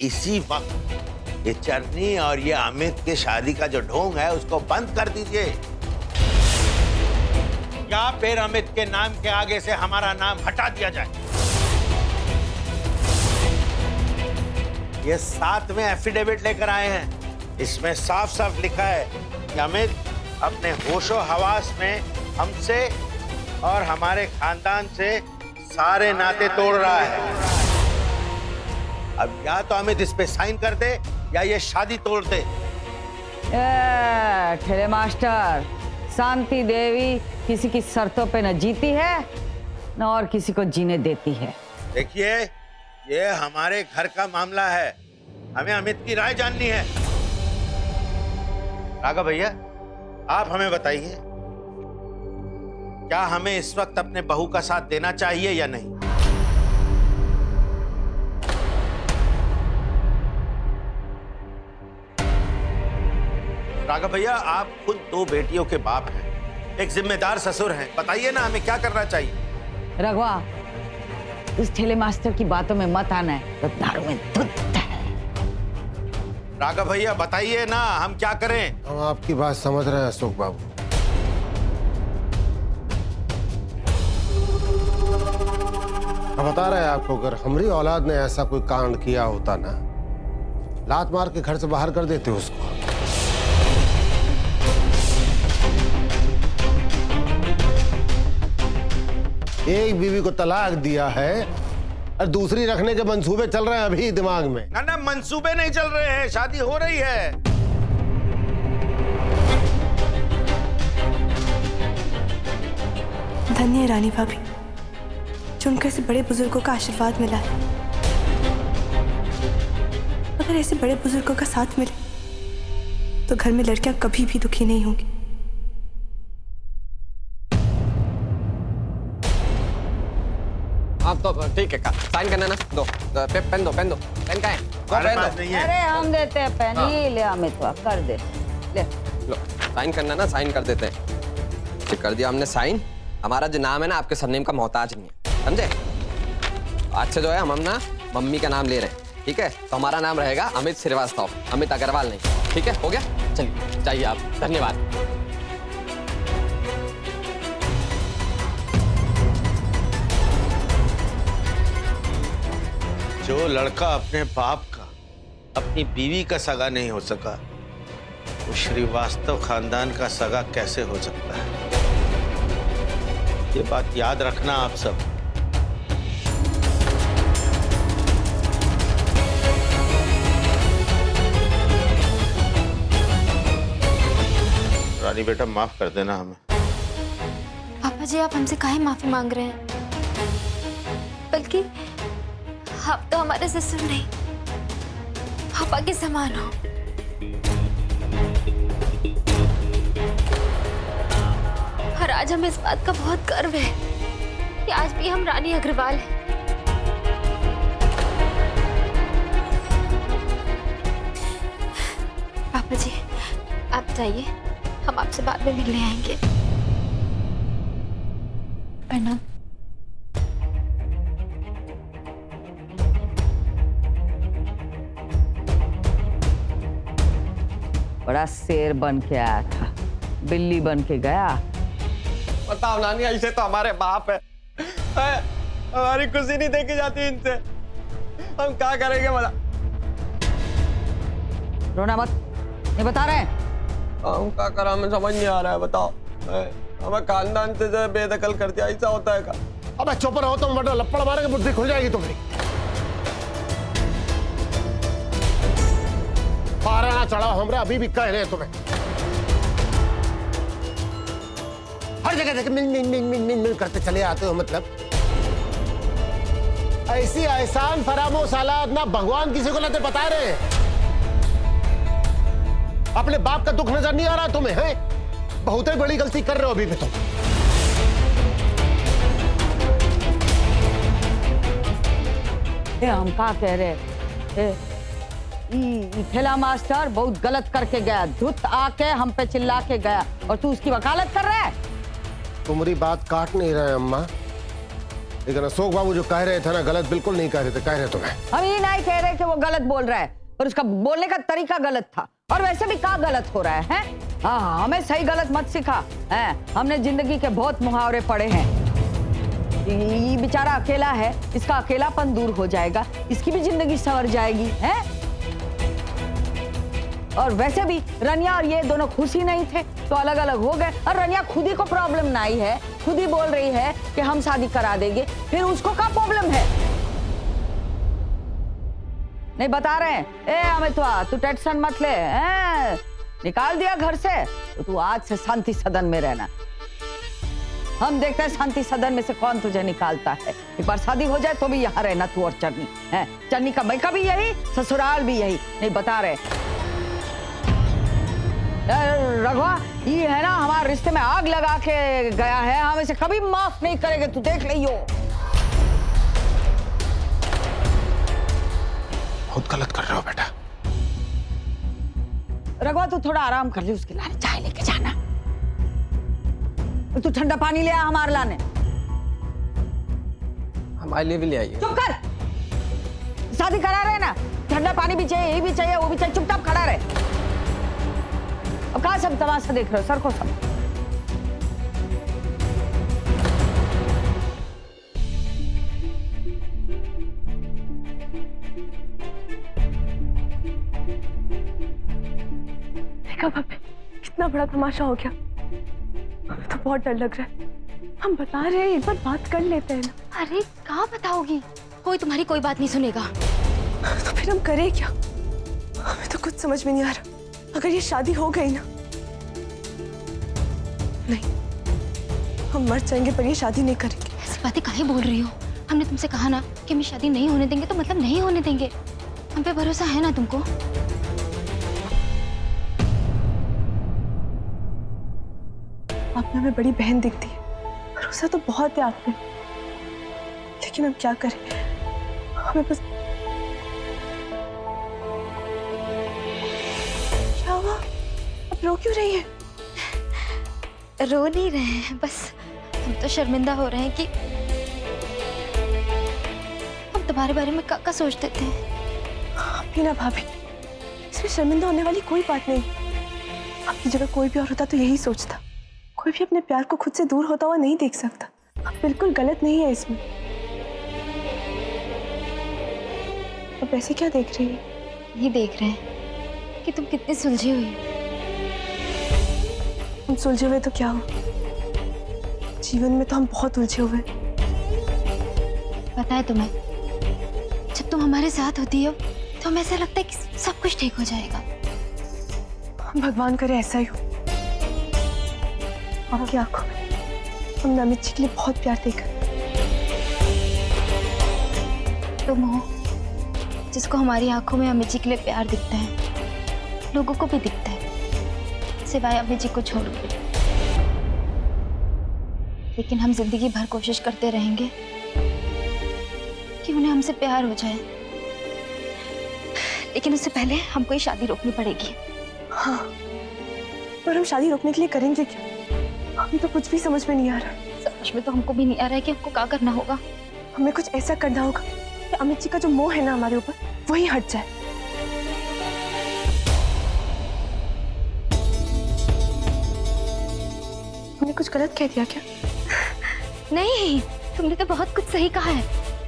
इसी वक्त ये चरनी और ये अमित के शादी का जो ढोंग है उसको बंद कर दीजिए, या फिर अमित के नाम के आगे से हमारा नाम हटा दिया जाए। ये साथ में एफिडेविट लेकर आए हैं, इसमें साफ साफ लिखा है कि अमित अपने होशो हवास में हमसे और हमारे खानदान से सारे नाते तोड़ रहा है। अब या तो अमित इस पे साइन कर दे या ये शादी तोड़ दे। ठेले मास्टर, शांति देवी किसी की शर्तों पे न जीती है न और किसी को जीने देती है। देखिए, ये हमारे घर का मामला है, हमें अमित की राय जाननी है। राघव भैया, आप हमें बताइए, क्या हमें इस वक्त अपने बहू का साथ देना चाहिए या नहीं? राघव भैया, आप खुद 2 बेटियों के बाप हैं, एक जिम्मेदार ससुर हैं, बताइए ना हमें क्या करना चाहिए। रघुआ, इस ठेले मास्टर की बातों में मत आना है, तो दारू में धुत है। राघव भैया बताइए ना, हम क्या करें? हम आपकी बात समझ रहे हैं अशोक बाबू। हम बता रहे हैं आपको, अगर हमारी औलाद ने ऐसा कोई कांड किया होता ना, लात मार के घर से बाहर कर देते उसको। एक बीवी को तलाक दिया है और दूसरी रखने के मंसूबे चल रहे हैं अभी दिमाग में। ना मंसूबे नहीं चल रहे हैं, शादी हो रही है। धन्य है रानी भाभी, जो उनको ऐसे बड़े बुजुर्गों का आशीर्वाद मिला है। अगर ऐसे बड़े बुजुर्गों का साथ मिले तो घर में लड़कियां कभी भी दुखी नहीं होंगी। आप तो ठीक है, साइन करना ना, दो पेन दो, पेन का है? नहीं है। अरे हम देते हैं पेन, ये ले अमित, कर दे, ले लो, साइन करना ना, साइन कर देते हैं। ठीक कर दिया हमने साइन। हमारा जो नाम है ना, आपके सरनेम का मोहताज नहीं है, समझे? आज से जो है हम ना मम्मी का नाम ले रहे हैं, ठीक है? तो हमारा नाम रहेगा अमित श्रीवास्तव, अमित अग्रवाल नहीं, ठीक है? हो गया? चलिए, चाहिए आप, धन्यवाद। जो लड़का अपने बाप का, अपनी बीवी का सगा नहीं हो सका, वो श्रीवास्तव खानदान का सगा कैसे हो सकता है? ये बात याद रखना आप सब। रानी बेटा, माफ कर देना हमें। पापा जी, आप हमसे काहे माफी मांग रहे हैं? बल्कि आप तो हमारे ससुर नहीं, पापा के समान हो। और आज हमें इस बात का बहुत गर्व है कि आज भी हम रानी अग्रवाल हैं। पापा जी, आप जाइए, हम आपसे बाद में मिलने आएंगे। प्रणाम। बड़ा शेर बन के आया था, बिल्ली बन के गया। बताओ नानी, ऐसे तो हमारे बाप है, हमारी खुशी नहीं देखी जाती इनसे, हम क्या करेंगे भला? रोना मत, ये बता रहे हैं। हम क्या करा, हमें समझ नहीं आ रहा है, बताओ। हमें खानदान से जो बेदखल कर दिया, ऐसा होता है क्या? अब चुप रहो तुम, वरना लपड़ मारेंगे, बुद्धि खुल जाएगी तुम्हारी। पारा ना चढ़ाओ हमरा, अभी भी कह रहे हैं तुम्हें। हर जगह देख मिल करते चले आते हो, मतलब ऐसी एहसान फरामोश हालात ना भगवान किसी को ना बता रहे हैं। अपने बाप का दुख नजर नहीं आ रहा तुम्हें? है बहुत ही बड़ी गलती कर रहे हो अभी भी तुम। हम क्या कह रहे, ठेला मास्टर बहुत गलत करके गया, धुत आके हम पे चिल्ला के गया और तू उसकी वकालत कर रहा है। तुम्हारी बात काट नहीं रहे अम्मा, लेकिन अशोक बाबू जो कह रहे थे ना, गलत बिल्कुल नहीं कह रहे थे। कह रहे तुम्हें हम ये नहीं कह रहे कि वो गलत बोल रहा है, पर उसका बोलने का तरीका गलत था। और वैसे भी क्या गलत हो रहा है? हाँ, हमें सही गलत मत सिखा है। हमने जिंदगी के बहुत मुहावरे पढ़े हैं। ये बेचारा अकेला है, इसका अकेलापन दूर हो जाएगा, इसकी भी जिंदगी संवर जाएगी है। और वैसे भी रनिया और ये दोनों खुश ही नहीं थे तो अलग अलग हो गए। और रनिया खुद ही को प्रॉब्लम नहीं है, खुद ही बोल रही है कि हम शादी करा देंगे, फिर उसको क्या प्रॉब्लम है? नहीं बता रहे हैं। ए अमित, तू टेंशन मत ले, निकाल दिया घर से तो तू आज से शांति सदन में रहना। हम देखते हैं शांति सदन में से कौन तुझे निकालता है। एक बार शादी हो जाए तो भी यहाँ रहना तू और चन्नी है। चन्नी का भाई का भी यही, ससुराल भी यही। नहीं बता रहे रघुआ, ये है ना हमारे रिश्ते में आग लगा के गया है, हम इसे कभी माफ नहीं करेंगे, तू देख लियो। बहुत गलत कर रहे हो बेटा। रघुआ तू थोड़ा आराम कर ले, उसके लाने चाय लेके जाना। तू ठंडा पानी ले आ हमारे लाने। हमारे लिए भी ले आइए। चुप कर, शादी करा रहे ना, ठंडा पानी भी चाहिए, ये भी चाहिए, वो भी चाहिए, चुपचाप खड़ा रहे। अब कहाँ सब तमाशा देख रहे हो? सर को सब देखा भाभी, कितना बड़ा तमाशा हो गया। हमें तो बहुत डर लग रहा है। हम बता रहे हैं, एक बार बात कर लेते हैं ना। अरे कहाँ बताओगी, कोई तुम्हारी कोई बात नहीं सुनेगा। तो फिर हम करें क्या? हमें तो कुछ समझ में नहीं आ रहा। अगर ये शादी हो गई ना, नहीं, हम मर जाएंगे पर ये शादी नहीं करेंगे। ऐसी बातें काहे बोल रही हो? हमने तुमसे कहा ना कि हम शादी नहीं होने देंगे, तो मतलब नहीं होने देंगे। हम पे भरोसा है ना तुमको? आपने हमें बड़ी बहन दिखती है, भरोसा तो बहुत है आप पे, लेकिन हम क्या करें? हमें बस क्या हुआ? अब रो क्यों रही है? रो नहीं रहे हैं, बस हम तो शर्मिंदा हो रहे हैं कि हम तुम्हारे बारे में क्या सोचते थे। अभी ना भाभी, इसमें शर्मिंदा होने वाली कोई बात नहीं। अपनी जगह कोई भी और होता तो यही सोचता। कोई भी अपने प्यार को खुद से दूर होता हुआ नहीं देख सकता। आप बिल्कुल गलत नहीं है इसमें। अब ऐसे क्या देख रही है? ये देख रहे हैं कि तुम कितनी सुलझी हुई हो। हम सुलझे हुए तो क्या हो, जीवन में तो हम बहुत उलझे हुए। पता है तुम्हें, जब तुम हमारे साथ होती हो तो हमें ऐसा लगता है कि सब कुछ ठीक हो जाएगा। भगवान करे ऐसा ही हो। आपकी आंखों में हमने अमित जी के लिए बहुत प्यार देखा। तुम हो जिसको हमारी आंखों में अमित जी के लिए प्यार दिखता है, लोगों को भी दिखता है, सिवाय अमित जी को छोड़ के। लेकिन हम जिंदगी भर कोशिश करते रहेंगे कि उन्हें हमसे प्यार हो जाए, लेकिन उससे पहले हमको ये शादी रोकनी पड़ेगी। हाँ, पर हम शादी रोकने के लिए करेंगे क्या? हमें तो कुछ भी समझ में नहीं आ रहा। समझ में तो हमको भी नहीं आ रहा है कि हमको क्या करना होगा। हमें कुछ ऐसा करना होगा कि अमित जी का जो मोह है ना हमारे ऊपर, वही हट जाए। हमने कुछ गलत कह दिया क्या? नहीं, तुमने तो बहुत कुछ सही कहा है।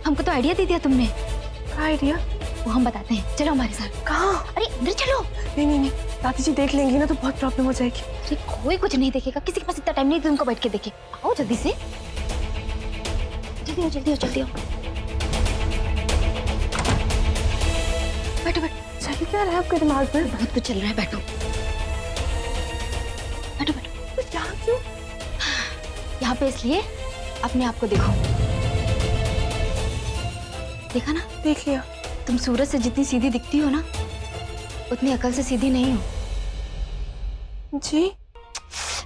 हमको तो आइडिया दे दिया तुमने। क्या आइडिया? वो हम बताते हैं, चलो हमारे साथ। कहाँ? अरे अंदर चलो। नहीं नहीं नहीं, दादी जी देख लेंगी ना तो बहुत प्रॉब्लम हो जाएगी। अरे कोई कुछ नहीं देखेगा, किसी के पास इतना टाइम नहीं तुमको बैठ के देखे। आओ जल्दी से, जल्दी आओ जल्दी आओ जल्दी आओ। बैठो बैठो। चल क्या रहा है आपके दिमाग में? बहुत कुछ चल रहा है, बैठो बैठो बैठो। तो यहाँ क्यों? यहाँ पे इसलिए अपने आप को देखो। देखा ना? देख लिया। तुम सूरज से जितनी सीधी दिखती हो ना, उतनी अकल से सीधी नहीं हो। जी?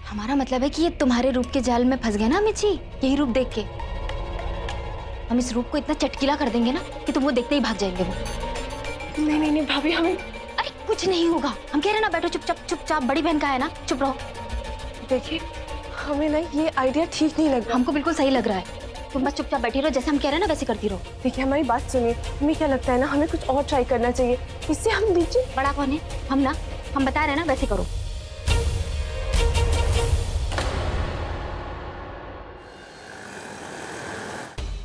हमारा मतलब है कि ये तुम्हारे रूप के जाल में फंस गए ना अमित जी, यही रूप देख के। हम इस रूप को इतना चटकीला कर देंगे ना कि तुम वो देखते ही भाग जाएंगे वो। नहीं नहीं नहीं भाभी, हमें अरे कुछ नहीं होगा, हम कह रहे ना बैठो चुपचाप चुपचाप, बड़ी बहन का है ना, चुप रहो। देखिए, हमें ना ये आइडिया ठीक नहीं लग रहा। हमको बिल्कुल सही लग रहा है। तुम बस चुपचाप बैठी रहो, जैसे हम कह रहे हैं ना वैसे करती रहो। देखिए हमारी बात सुनिए, हमें क्या लगता है ना, हमें कुछ और ट्राई करना चाहिए, इससे हम नीचे। बड़ा कौन है? हम ना, हम बता रहे हैं ना वैसे करो।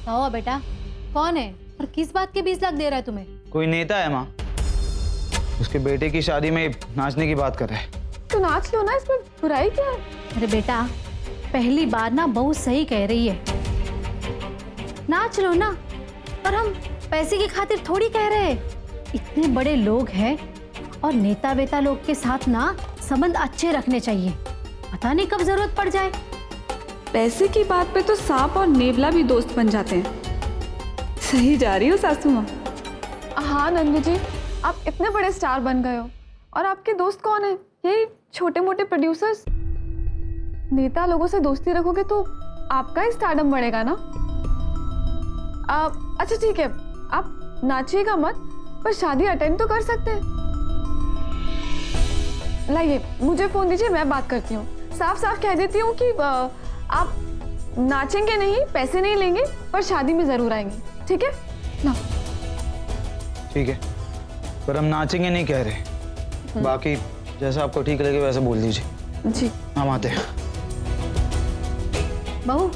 आओ बेटा, कौन है और किस बात के 20 लाख दे रहा है तुम्हें? कोई नेता है माँ, उसके बेटे की शादी में नाचने की बात कर रहा है। तो नाच लो ना, इसमें बुराई क्या है? अरे बेटा, पहली बार ना बहू सही कह रही है, नाच लो ना। पर हम पैसे की खातिर थोड़ी कह रहे हैं, इतने बड़े लोग हैं और नेता वेता लोग के साथ ना संबंध अच्छे रखने चाहिए, पता नहीं कब जरूरत पड़ जाए। पैसे की बात पे तो सांप और नेवला भी दोस्त बन जाते हैं। सही जा रही हो सासू माँ? हाँ नंदू जी, आप इतने बड़े स्टार बन गए हो और आपके दोस्त कौन है? यही छोटे मोटे प्रोड्यूसर्स। नेता लोगों से दोस्ती रखोगे तो आपका ही स्टारडम बढ़ेगा ना। अच्छा ठीक है, आप नाचिएगा मत, पर शादी अटेंड तो कर सकते हैं। लाइए मुझे फोन दीजिए, मैं बात करती हूँ। साफ साफ कह देती हूँ कि आप नाचेंगे नहीं, पैसे नहीं लेंगे, पर शादी में जरूर आएंगे, ठीक है ना? ठीक है, पर हम नाचेंगे नहीं कह रहे, बाकी जैसा आपको ठीक लगे वैसे बोल दीजिए। जी हम आते हैं। बहू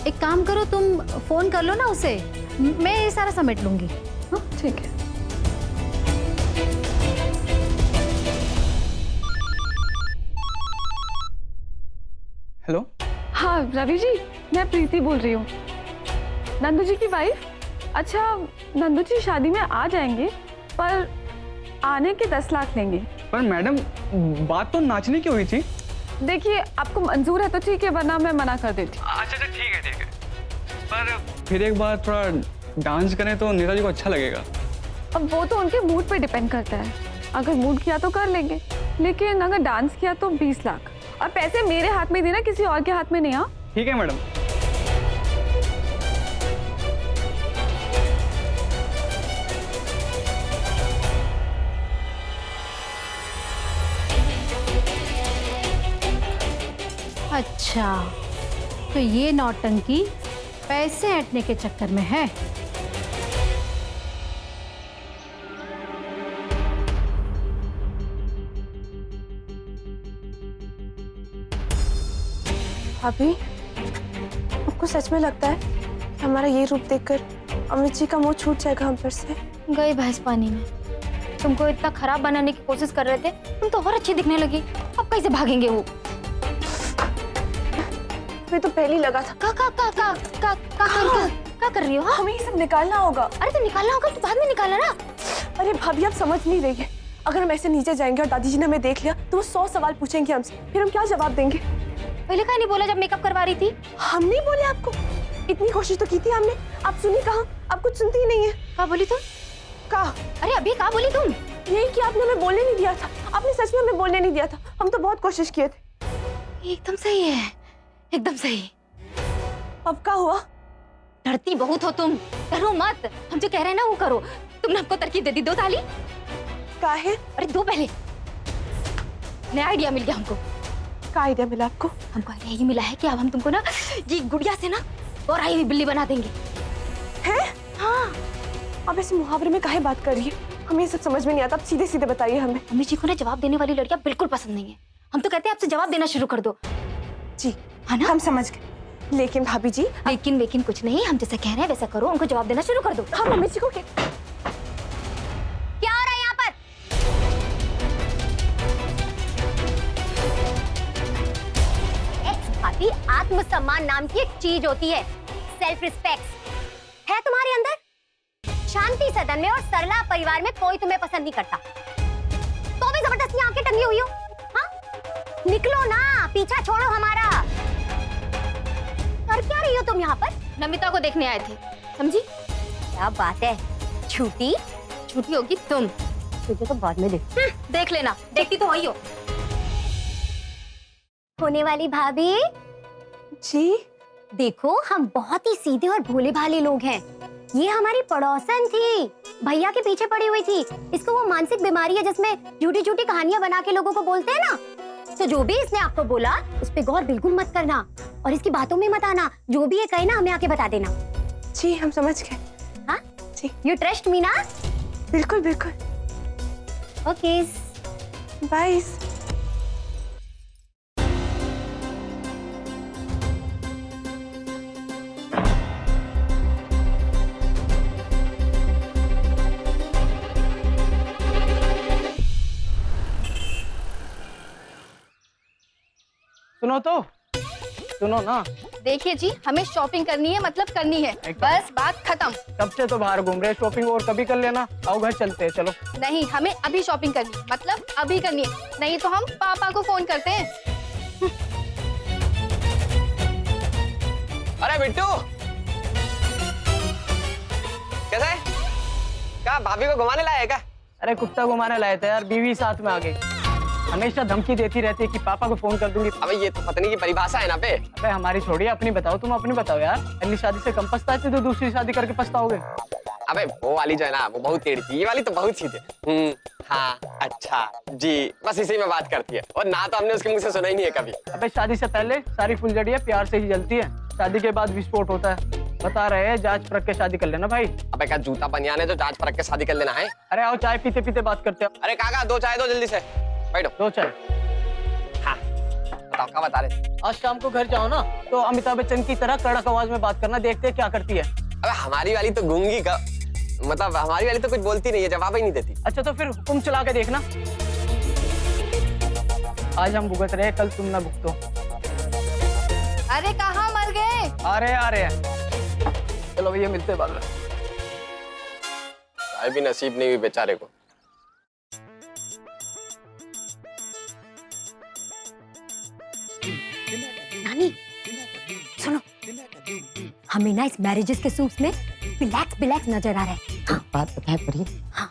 एक काम करो, तुम फोन कर लो ना उसे, मैं ये सारा समेट लूंगी। हाँ ठीक है। हेलो। हाँ रवि जी, मैं प्रीति बोल रही हूँ, नंदू जी की वाइफ। अच्छा, नंदू जी शादी में आ जाएंगे, पर आने के 10 लाख लेंगे। पर मैडम, बात तो नाचने की हुई थी। देखिए आपको मंजूर है तो ठीक है, वरना मैं मना कर देती हूँ। अच्छा ठीक है ठीक है, पर फिर एक बार थोड़ा डांस करें तो नेताजी को अच्छा लगेगा। अब वो तो उनके मूड पे डिपेंड करता है, अगर मूड किया तो कर लेंगे, लेकिन अगर डांस किया तो 20 लाख। और पैसे मेरे हाथ में देना, किसी और के हाथ में नहीं। हाँ ठीक है मैडम। अच्छा, तो ये नौटंकी पैसे ऐंठने के चक्कर में है। भाभी, आपको सच में लगता है कि हमारा ये रूप देखकर अमित जी का मुंह छूट जाएगा हम पर से? गई भैंस पानी में। तुमको इतना खराब बनाने की कोशिश कर रहे थे, तुम तो और अच्छी दिखने लगी। अब कैसे भागेंगे वो? हमें तो पहले ही लगा था। का कर रही हो? हाँ? हमें ये सब निकालना होगा। अरे तो निकालना होगा तो बाद में निकाला ना। अरे भाभी, आप समझ नहीं रही है। अगर हम ऐसे नीचे जाएंगे और दादी जी ने हमें देख लिया तो वो 100 सवाल पूछेंगे हमसे, फिर हम क्या जवाब देंगे? पहले कहीं नहीं बोला जब मेकअप करवा रही थी? हम नहीं बोले आपको, इतनी कोशिश तो की थी हमने। आप सुनी कहाँ? आप कुछ सुनती ही नहीं है। क्या बोली तुम? कहा? अरे अभी क्या बोली तुम? यही कि आपने हमें बोलने नहीं दिया था। आपने सच में हमें बोलने नहीं दिया था। हम तो बहुत कोशिश किए थे। एकदम सही है, एकदम सही। अब क्या हुआ? डरती बहुत हो तुम, डरो मत। हम जो कह रहे हैं ना वो करो। तुमने हमको तरकीब दे दी, दो ताली। क्या है? अरे दो पहले। नया आइडिया मिल गया हमको। क्या आइडिया मिला आपको? हमको आइडिया यही मिला है कि अब हम तुमको ना ये गुड़िया से ना और आई हुई बिल्ली बना देंगे। हैं? हाँ। अब ऐसे मुहावरे में काहे बात कर रही है? हमें ये सब समझ में नहीं आता। आप सीधे सीधे बताइए हमें। अम्मी जी को ना जवाब देने वाली लड़कियां बिल्कुल पसंद नहीं है। हम तो कहते हैं आपसे जवाब देना शुरू कर दो। जी है ना? हम समझ गए, लेकिन भाभी जी। लेकिन कुछ नहीं, हम जैसा कह रहे हैं वैसा करो, उनको जवाब देना शुरू कर दो। हम मम्मी जी को क्या हो रहा है यहाँ पर? भाभी, आत्मसम्मान नाम की एक चीज होती है, सेल्फ रिस्पेक्ट है तुम्हारे अंदर? शांति सदन में और सरला परिवार में कोई तुम्हें पसंद नहीं करता, तो भी जबरदस्ती आंखें टंगी हुई हो। हाँ, निकलो ना, पीछा छोड़ो हमारा। कर क्या रही हो तुम यहाँ पर? नमिता को देखने आए थे, समझी? क्या बात है, छूटी होगी तुम, तुझे तो बाद में देख लेना, देखती तो वही हो। होने वाली भाभी जी, देखो हम बहुत ही सीधे और भोले भाले लोग हैं। ये हमारी पड़ोसन थी, भैया के पीछे पड़ी हुई थी। इसको वो मानसिक बीमारी है जिसमें झूठी झूठी कहानियां बना के लोगों को बोलते हैं ना, तो जो भी इसने आपको बोला उस पे गौर बिल्कुल मत करना और इसकी बातों में मत आना। जो भी ये कहे ना हमें आके बता देना। जी हम समझ गए। हाँ जी यू ट्रस्ट मी ना? बिल्कुल बिल्कुल। Okay bye. सुनो ना। देखिए जी, हमें शॉपिंग करनी है, मतलब करनी है, बस बात खत्म। कब से तो बाहर घूम रहे, शॉपिंग और कभी कर लेना। आओ घर चलते हैं, चलो। नहीं, हमें अभी शॉपिंग करनी है, मतलब अभी करनी है, नहीं तो हम पापा को फोन करते हैं। अरे बिट्टू, कैसा है? क्या भाभी को घुमाने लाया है क्या? अरे कुत्ता घुमाने लाए थे यार, बीवी साथ में आ गई। हमेशा धमकी देती रहती है कि पापा को फोन कर दूंगी। अबे ये तो पत्नी की परिभाषा है ना बे। अबे हमारी छोड़िए, अपनी बताओ, तुम अपनी बताओ यार। पहली शादी से कम पछताते तो दूसरी शादी करके पछताओगे। अबे वो वाली जो है ना, वो बहुत टेढ़ी थी, ये वाली तो बहुत सीधी। हाँ अच्छा जी, बस इसी में बात करती है, और ना तो हमने उसके मुंह से सुना ही नहीं है कभी। अबे शादी से पहले सारी फुलझड़ियां प्यार से ही जलती है, शादी के बाद विस्फोट होता है। बता रहे हैं, जांच परख के शादी कर लेना भाई। अबे क्या जूता बनियान है जो जांच परख के शादी कर लेना है? अरे आओ चाय पीते पीते बात करते हैं। अरे काका 2 चाय दो जल्दी से, बैठो। 2 चाय। हाँ बताओ क्या बता रहे थे? आज शाम को घर जाओ ना, तो अमिताभ बच्चन की तरह कड़क आवाज में बात करना, देखते हैं क्या करती है। अबे हमारी वाली तो गूंगी का, मतलब हमारी वाली तो कुछ बोलती नहीं है, जवाब ही नहीं देती। अच्छा तो फिर हुक्म चला के देखना। आज हम भुगत रहे, कल तुम ना भुगतो। अरे कहाँ मर गए? आ रहे हैं। चलो भैया मिलते बाद में। चाय भी नसीब नहीं हुई बेचारे को। नानी सुनो, हमें ना इस मैरिजेस के सूट्स में ब्लैक नजर आ रहा है। हाँ। बात बताए परी। हाँ।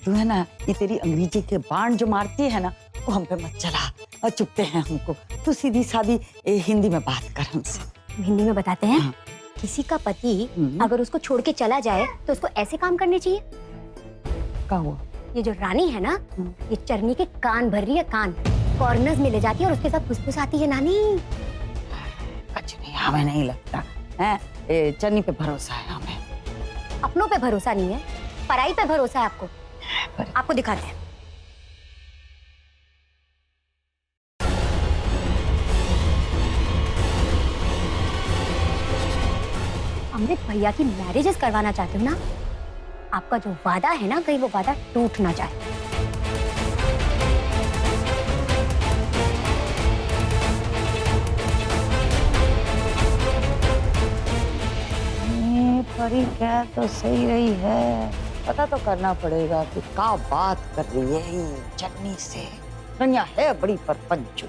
तू है ना, ये तेरी अंग्रेजी के बाण जो मारती है ना, वो हम पे मत चला और चुपते हैं हमको। तू सीधी सादी हिंदी में बात कर हमसे। हिंदी में बताते हैं। हाँ। किसी का पति अगर उसको छोड़ के चला जाए तो उसको ऐसे काम करने चाहिए। क्या हुआ? ये जो रानी है ना, ये चरनी के कान भर रही है, कान कॉर्नर्स में ले जाती है और उसके साथ फुसफुसाती है। नानी कुछ नहीं, हमें नहीं लगता है, चरनी पे भरोसा है हमें। अपनों पे भरोसा नहीं है, पराई पे भरोसा है आपको। आपको दिखाते हैं। अमृत भैया की मैरिजेस करवाना चाहते हो ना, आपका जो वादा है ना, कहीं वो वादा टूट ना जाए। परी क्या तो सही रही है, पता तो करना पड़ेगा कि क्या बात कर रही है ये चटनी से। रनिया है बड़ी परपंचू।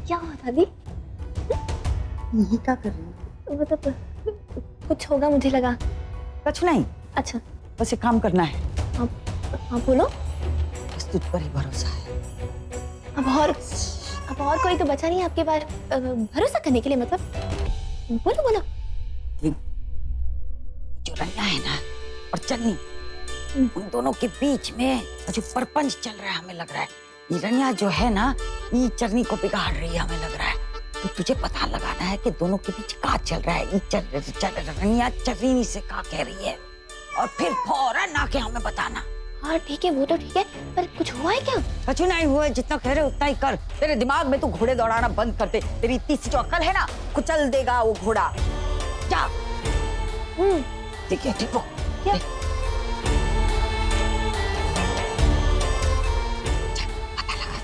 क्या हुआ दादी? ये क्या कर रही है? मतलब कुछ होगा मुझे लगा। कुछ नहीं। अच्छा बस एक काम करना है। आप बोलो। बस तुझ पर ही भरोसा है। अब और कोई तो बचा नहीं है आपके पास भरोसा करने के लिए, मतलब बोलो बोलो। जो रनिया है ना और चन्नी, उन दोनों के बीच में जो परपंच चल रहा है, हमें लग रहा है ये रनिया जो है ना, ये चरनी को बिगाड़ रही है, हमें लग रहा है। तो तुझे पता लगाना है कि दोनों के बीच क्या चल रहा है। रनिया चरनी से क्या कह रही है, और फिर फौरन आके हमें बताना। हाँ ठीक है, वो तो ठीक है, पर कुछ हुआ है क्या? कुछ नहीं हुआ है, जितना कह रहे उतना ही कर। तेरे दिमाग में तू घोड़े दौड़ाना बंद कर दे। तेरी इतनी सी जो अकल है ना, कुचल देगा वो घोड़ा। जा। ठीक है, ठीक हो क्या? पता लगा।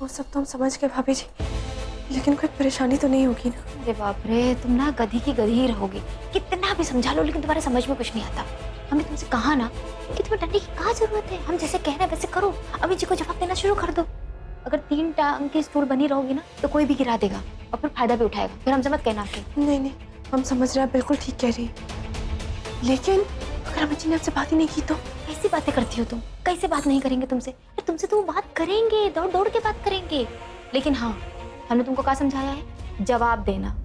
वो सब तो हम समझ गए भाभी जी, लेकिन कोई परेशानी तो नहीं होगी ना? अरे बाप रे, तुम ना गधी की गधी ही रहोगी। कितना भी समझा लो, लेकिन तुम्हारे समझ में कुछ नहीं आता। हमने तुमसे कहा ना कि तुम्हें डरने की क्या जरूरत है। हम जैसे कह रहे हैं वैसे करो। अभी जी को जवाब देना शुरू कर दो। अगर 3 टांग की स्टूल बनी रहोगी ना, तो कोई भी गिरा देगा। और फिर फायदा भी उठाएगा। फिर हमसे मत कहना कि नहीं नहीं, हम समझ रहे हैं, बिल्कुल ठीक कह रही है। लेकिन अगर अमित जी ने आपसे बात ही नहीं की तो? कैसी बातें करती हो तुम? कैसे बात नहीं करेंगे तुमसे? अरे तुमसे तो वो बात करेंगे, दौड़ दौड़ के बात करेंगे। लेकिन हाँ, हमने तुमको क्या समझाया है? जवाब देना।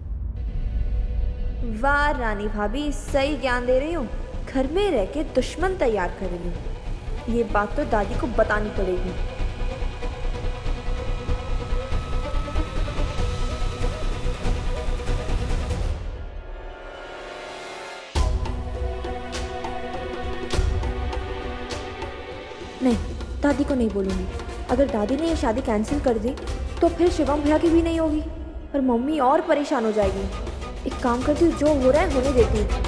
वाह रानी भाभी, सही ज्ञान दे रही हूँ। घर में रह के दुश्मन तैयार कर रही हूँ। ये बात तो दादी को बतानी पड़ेगी। नहीं, दादी को नहीं बोलूँगी। अगर दादी ने ये शादी कैंसिल कर दी तो फिर शिवम भैया की भी नहीं होगी और मम्मी और परेशान हो जाएगी। एक काम करती हूँ, जो हो रहा है होने देती हूँ।